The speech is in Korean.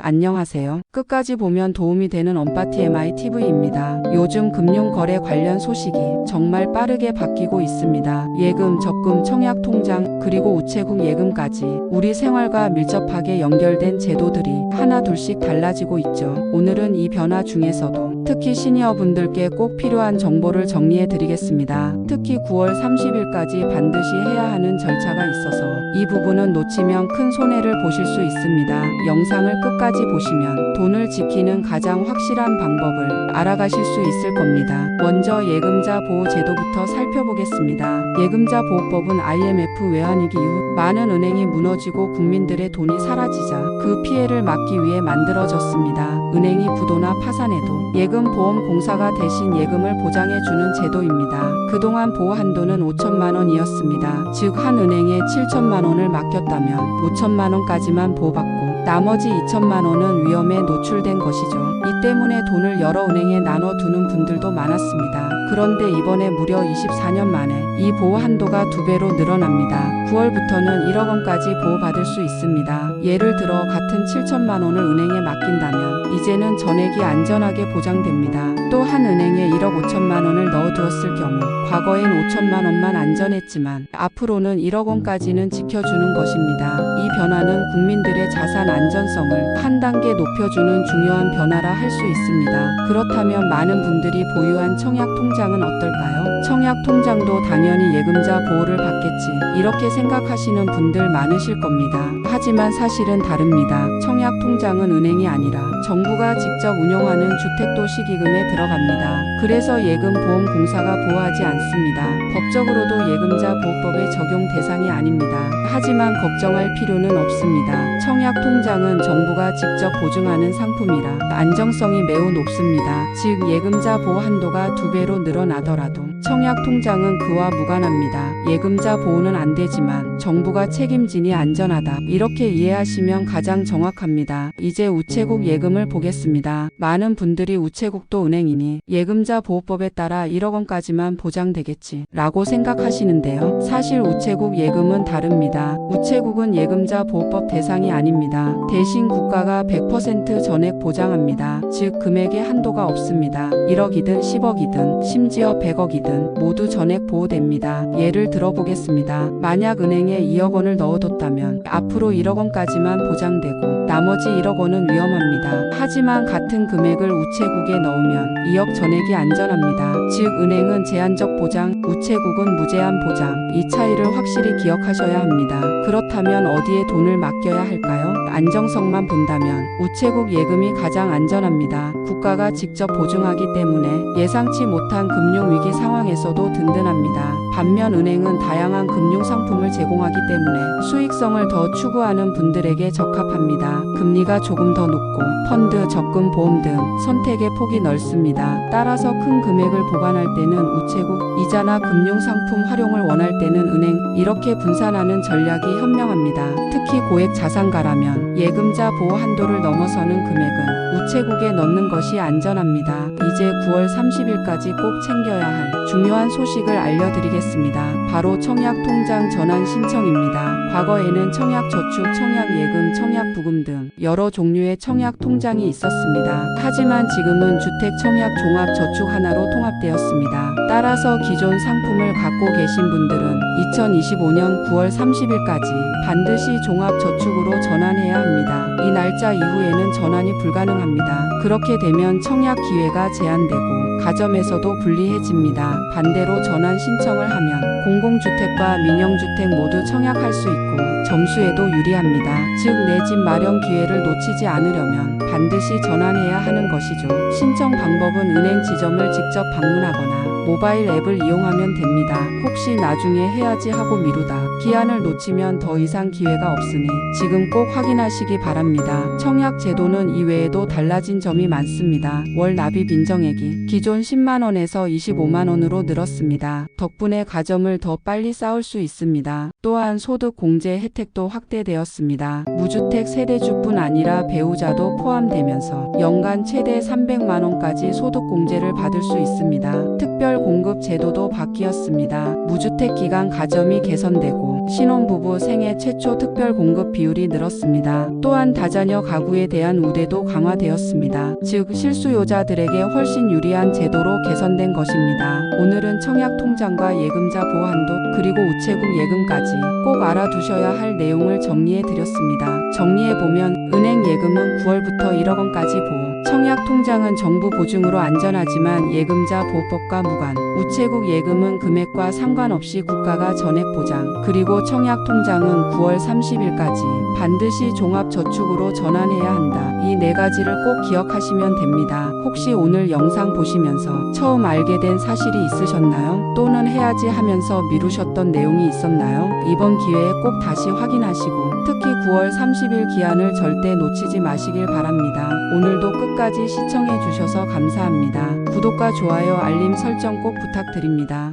안녕하세요. 끝까지 보면 도움이 되는 언파TMI TV입니다. 요즘 금융거래 관련 소식이 정말 빠르게 바뀌고 있습니다. 예금, 적금, 청약통장, 그리고 우체국 예금까지 우리 생활과 밀접하게 연결된 제도들이 하나둘씩 달라지고 있죠. 오늘은 이 변화 중에서도 특히 시니어분들께 꼭 필요한 정보를 정리해 드리겠습니다. 특히 9월 30일까지 반드시 해야 하는 절차가 있어서 이 부분은 놓치면 큰 손해를 보실 수 있습니다. 영상을 끝까지 보시면 돈을 지키는 가장 확실한 방법을 알아가실 수 있을 겁니다. 먼저 예금자 보호 제도부터 살펴보겠습니다. 예금자 보호법은 IMF 외환위기 이후 많은 은행이 무너지고 국민들의 돈이 사라지자 그 피해를 막기 위해 만들어졌습니다. 은행이 부도나 파산해도 예금보험공사가 대신 예금을 보장해주는 제도입니다. 그동안 보호 한도는 5천만 원이었습니다. 즉 한 은행에 7천만 원을 맡겼다면 5천만 원까지만 보호받고 나머지 2천만 원은 위험에 노출된 것이죠. 이 때문에 돈을 여러 은행에 나눠두는 분들도 많았습니다. 그런데 이번에 무려 24년 만에 이 보호 한도가 2배로 늘어납니다. 9월부터는 1억 원까지 보호받을 수 있습니다. 예를 들어 같은 7천만 원을 은행에 맡긴다면 이제는 전액이 안전하게 보장됩니다. 또 한 은행에 1억 5천만 원을 넣어두었을 경우 과거엔 5천만 원만 안전했지만 앞으로는 1억 원까지는 지켜주는 것입니다. 이 변화는 국민들의 자산 안전성을 한 단계 높여주는 중요한 변화라 할 수 있습니다. 그렇다면 많은 분들이 보유한 청약통장은 어떨까요? 청약통장도 당연히 예금자 보호를 받겠지, 이렇게 생각하시는 분들 많으실 겁니다. 하지만 사실은 다릅니다. 청약통장은 은행이 아니라 정부가 직접 운영하는 주택도시기금에 들어갑니다. 그래서 예금보험공사가 보호하지 않습니다. 법적으로도 예금자 보호법의 적용 대상이 아닙니다. 하지만 걱정할 필요는 없습니다. 청약통장은 정부가 직접 보증하는 상품이라 안정성이 매우 높습니다. 즉 예금자 보호 한도가 2배로 늘어나더라도 청약통장은 그와 무관합니다. 예금자 보호는 안 되지만 정부가 책임지니 안전하다, 이렇게 이해하시면 가장 정확합니다. 이제 우체국 예금을 보겠습니다. 많은 분들이 우체국도 은행이니 예금자 보호법에 따라 1억 원까지만 보장되겠지 라고 생각하시는데요. 사실 우체국 예금은 다릅니다. 우체국은 예금자 보호법 대상이 아닙니다. 대신 국가가 100% 전액 보장합니다. 즉 금액의 한도가 없습니다. 1억이든 10억이든 심지어 100억이든 모두 전액 보호됩니다. 예를 들어보겠습니다. 만약 은행에 2억 원을 넣어뒀다면 앞으로 1억 원까지만 보장되고 나머지 1억 원은 위험합니다. 하지만 같은 금액을 우체국에 넣으면 2억 전액이 안전합니다. 즉 은행은 제한적 보장, 우체국은 무제한 보장, 이 차이를 확실히 기억하셔야 합니다. 그렇다면 어디에 돈을 맡겨야 할까요? 안정성만 본다면 우체국 예금이 가장 안전합니다. 국가가 직접 보증하기 때문에 예상치 못한 금융위기 상황에서도 든든합니다. 반면 은행은 다양한 금융상품을 제공하기 때문에 수익성을 더 추구하는 분들에게 적합합니다. 금리가 조금 더 높고 펀드, 적금, 보험 등 선택의 폭이 넓습니다. 따라서 큰 금액을 보관할 때는 우체국, 이자나 금융상품 활용을 원할 때는 은행, 이렇게 분산하는 전략이 현명합니다. 특히 고액 자산가라면 예금자 보호 한도를 넘어서는 금액은 우체국에 넣는 것이 안전합니다. 이제 9월 30일까지 꼭 챙겨야 할 중요한 소식을 알려드리겠습니다. 바로 청약통장 전환 신청입니다. 과거에는 청약저축, 청약예금, 청약부금 등 여러 종류의 청약통장이 있었습니다. 하지만 지금은 주택청약종합저축 하나로 통합되었습니다. 따라서 기존 상품을 갖고 계신 분들은 2025년 9월 30일까지 반드시 종합저축으로 전환해야 합니다. 이 날짜 이후에는 전환이 불가능합니다. 그렇게 되면 청약 기회가 제한되고 가점에서도 불리해집니다. 반대로 전환 신청을 하면 공공주택과 민영주택 모두 청약할 수 있고 점수에도 유리합니다. 즉 내 집 마련 기회를 놓치지 않으려면 반드시 전환해야 하는 것이죠. 신청 방법은 은행 지점을 직접 방문하거나 모바일 앱을 이용하면 됩니다. 혹시 나중에 해야지 하고 미루다 기한을 놓치면 더 이상 기회가 없으니 지금 꼭 확인하시기 바랍니다. 청약 제도는 이외에도 달라진 점이 많습니다. 월 납입 인정액이 기존 10만 원에서 25만 원으로 늘었습니다. 덕분에 가점을 더 빨리 쌓을 수 있습니다. 또한 소득 공제 혜택도 확대되었습니다. 무주택 세대주뿐 아니라 배우자도 포함되면서 연간 최대 300만 원까지 소득 공제를 받을 수 있습니다. 특별 공급 제도도 바뀌었습니다. 무주택 기간 가점이 개선되고 신혼부부 생애 최초 특별 공급 비율이 늘었습니다. 또한 다자녀 가구에 대한 우대도 강화되었습니다. 즉 실수요자들에게 훨씬 유리한 제도로 개선된 것입니다. 오늘은 청약통장과 예금자 보완도 그리고 우체국 예금까지 꼭 알아두셔야 할 내용을 정리해 드렸습니다. 정리해보면 은행 예금은 9월부터 1억 원까지 보호, 청약통장은 정부 보증으로 안전하지만 예금자 보호법과 무관, 우체국 예금은 금액과 상관없이 국가가 전액 보장, 그리고 청약통장은 9월 30일까지 반드시 종합저축으로 전환해야 한다. 이 네 가지를 꼭 기억하시면 됩니다. 혹시 오늘 영상 보시면서 처음 알게 된 사실이 있으셨나요? 또는 해야지 하면서 미루셨던 내용이 있었나요? 이번 기회에 꼭 다시 확인하시고 특히 9월 30일 기한을 절대 놓치지 마시길 바랍니다. 오늘도 끝까지 시청해 주셔서 감사합니다. 구독과 좋아요, 알림 설정 꼭 부탁드립니다.